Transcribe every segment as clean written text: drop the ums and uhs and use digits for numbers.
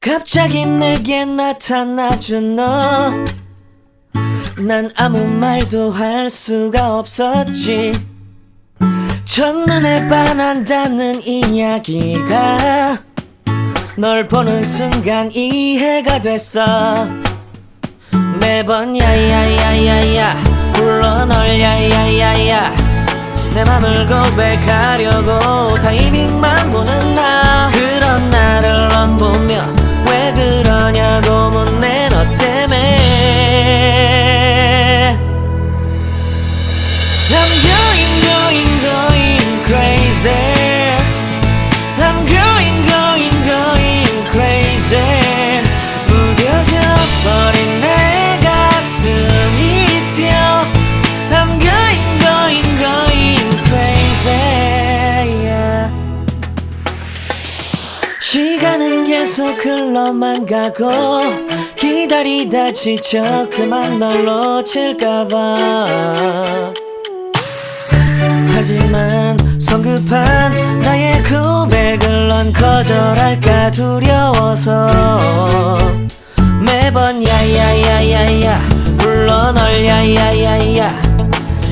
갑자기 내게 나타나준 너, 난 아무 말도 할 수가 없었지. 첫눈에 반한다는 이야기가 널 보는 순간 이해가 됐어. 매번 야야야야야 불러 널 야야야야, 내 맘을 고백하려고 타이밍만 보는 나. 그런 나를 넌 보며 왜 그러냐고 묻네. 너 때문에 I'm going crazy. I'm going crazy. 무뎌져 버린 내 가슴이 뛰어. I'm going crazy, yeah. 시간은 계속 흘러만 가고 기다리다 지쳐 그만 널 놓칠까봐. 하지만 성급한 나의 고백을 넌 거절할까 두려워서 매번 야야야야야 불러 널 야야야야.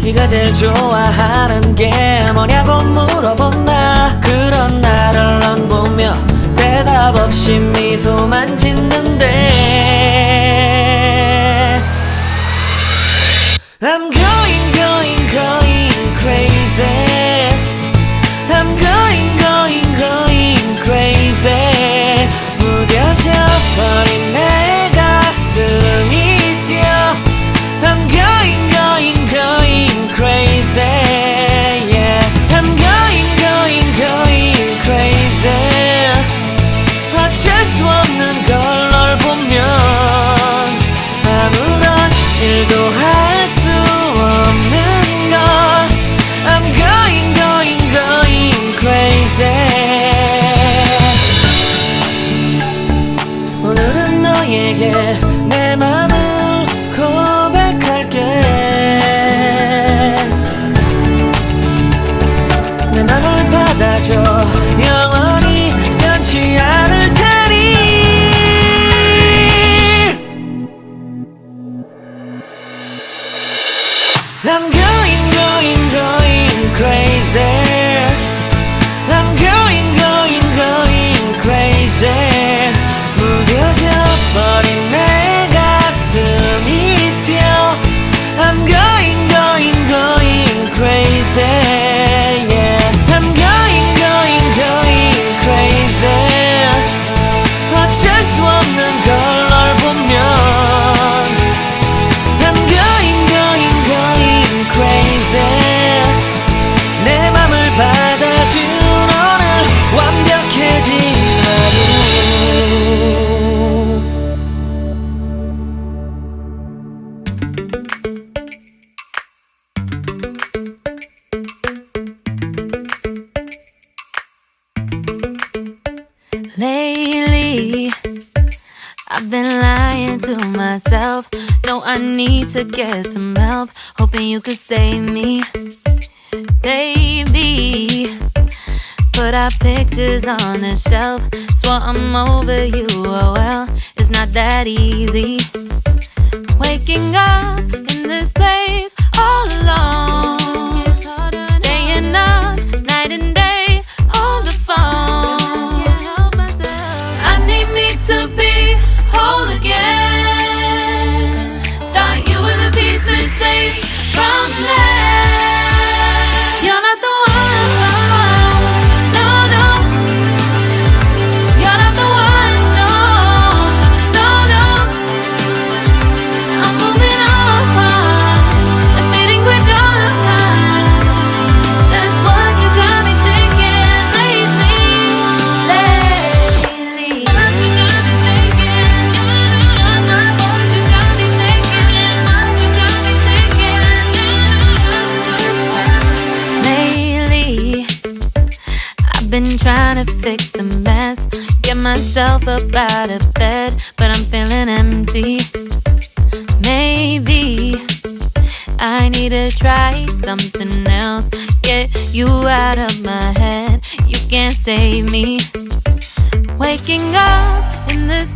네가 제일 좋아하는 게 뭐냐고 물어본 나. 그런 나를 넌 보며 대답 없이 미소만 짓는데 I'm going crazy. I'm going crazy. 무뎌져 버린 내 가슴이 뛰어. I'm going crazy, yeah. I'm going crazy. 어쩔 수 없는 걸 널 보면 아무런 일도 할 수 없는 걸. I'm going crazy. 오늘은 너에게 내 맘을 고백할게. 내 맘을 받아줘. 영원히 변치 않을 테니. I'm going crazy. I'm going crazy. 무뎌져 버린 내 가슴이 뛰어. I'm going crazy, yeah. I'm going crazy. 어쩔 수 없는 걸 널 보면 I'm going crazy. 내 맘을 받아준 오늘 완벽해진 하루. Lately, I've been lying to myself. No, I need to get some help. Hoping you could save me, baby. Put our pictures on the shelf. Swore I'm over you, oh well, it's not that easy. Waking up in this place all alone. Staying up night and day on the phone. I need me to be whole again. Thought you were the piece missing from last. You're not the one, no, no. You're not the one, no, no, no. I'm moving on, admitting we're done. That's what you got me thinking lately. What you got me thinking. What you got me thinking. What you got me thinking. Lately, I've been trying to fix the mess. Get myself up out of bed, but I'm feeling empty. Maybe I need to try something else. Get you out of my head. You can't save me. Waking up in this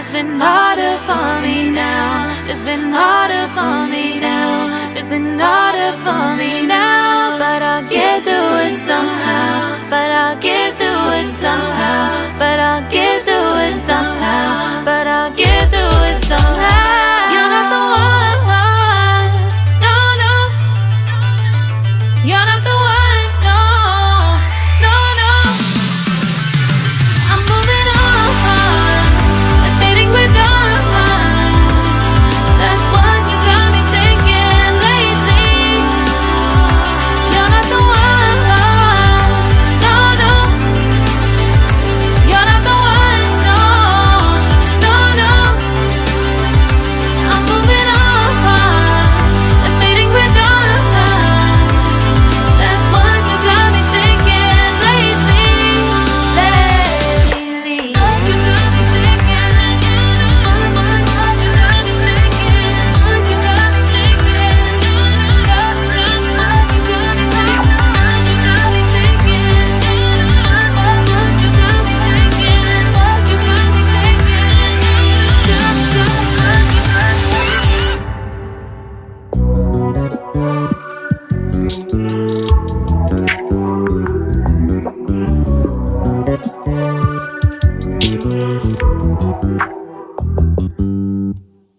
It's been harder for me now. It's been harder for me now. It's been harder for me now. But I'll get through it somehow. But I'll get through it somehow. But I'll get through it somehow. But I'll get through it somehow. You're not the one. No, no. You're not the one. No, no, no. I'm moving on, admitting we're done. That's what you got me thinking lately. You're not the one. No, no. You're not the one. No, no, no. I'm moving on, admitting we're done. That's what you got me thinking lately.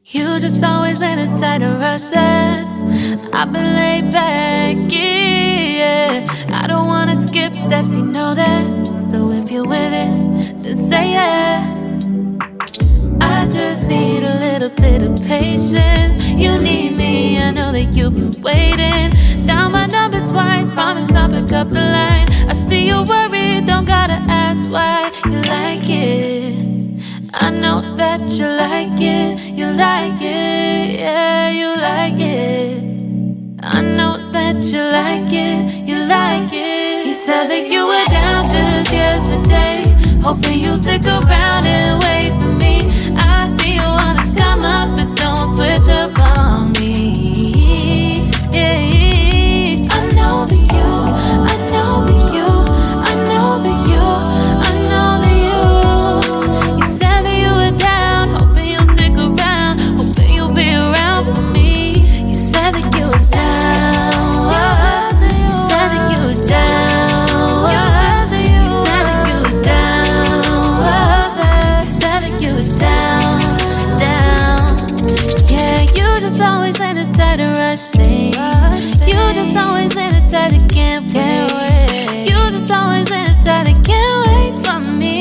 You just always been a tighter rush that I've been laid back, yeah. I don't wanna skip steps, you know that. So if you're with it, then say yeah. I just need a little bit of patience. You need me, I know that you've been waiting. Down my number twice, promise I'll pick up the line. I see you worried, don't gotta ask why. You like it, I know that you like it. You like it, yeah, you like it. I know that you like it, you like it. You said that you were down just yesterday, hoping you'll stick around and wait for me. I see you wanna come up, but don't switch up on me. Yeah, I know that you, I know that you, I know that you, I know that you. You said that you were down, hoping you'll stick around, hoping you'll be around for me. You said that you were down. You said that you were down. You said that you were down. You said that you were down, down. Yeah, you just always been a tighter rush thing. You just always been a tight that can't wait. You just always been a tight that can't wait for me.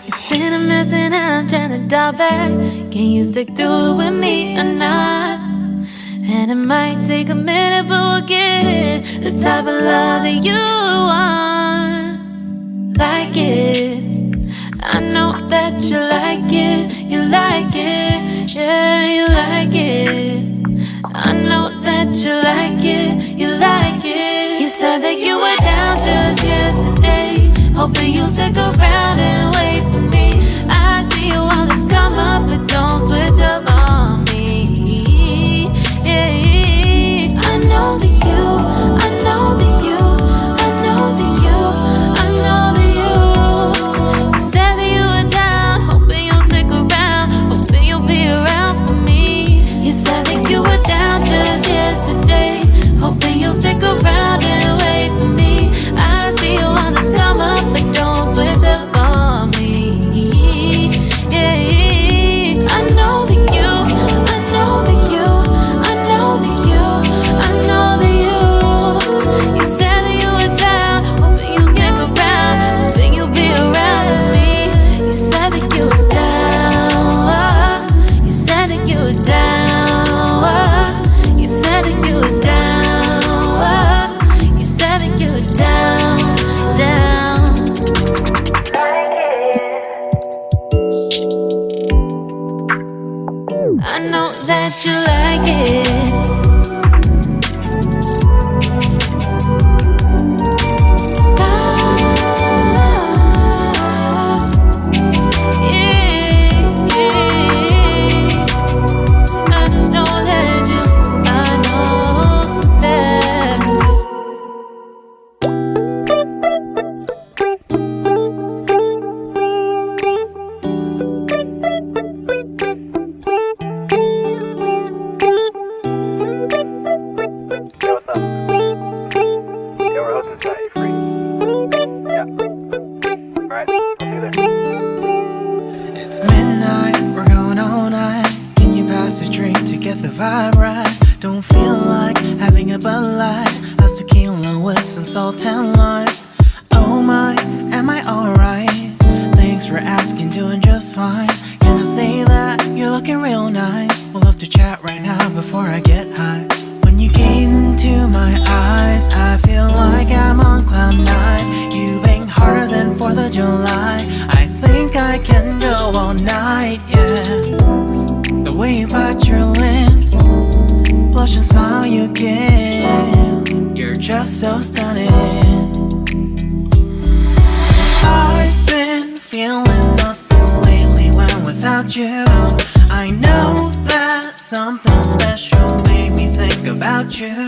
It's been a mess and I'm trying to dial back. Can you stick through it with me or not? And it might take a minute, but we'll get it. The type of love that you want, like it. I know that you like it, you like it, yeah, you like it. I know that you like it, you like it. You said that you were down just yesterday, hoping you'll stick around and wait for me. I see you wanna come up, but don't switch up on me. Yeah, I know that you, I know that you, I know that you, I know that you. You said that you were down, hoping you'll stick around, hoping you'll be around for me. You said that you were down just yesterday, hoping you'll stick around and wait for me. I see you wanna come up, but don't switch up on me. Yeah, I know that you, I know that you, I know that you, I know that you. You said that you were down, hoping you'll stick around, hoping you'll be around with me. You said that you were down, you said that you were down, you said that you were down, you said that you were down, down. I know that you like it. Alright, I'll see you there. It's midnight, we're going all night. Can you pass a drink to get the vibe right? Don't feel like having a Bud Light. How's tequila with some salt and lime? Oh my, am I alright? Thanks for asking, doing just fine. Can I say that you're looking real nice? We'll love to chat right now before I get high. When you gaze into my eyes, I feel like I'm on cloud nine. You bang harder than 4th of July. I think I can go all night, yeah. The way you bite your lips, blush and smile you give, you're just so stunning. I've been feeling nothing lately when without you. I know that something special made me think about you.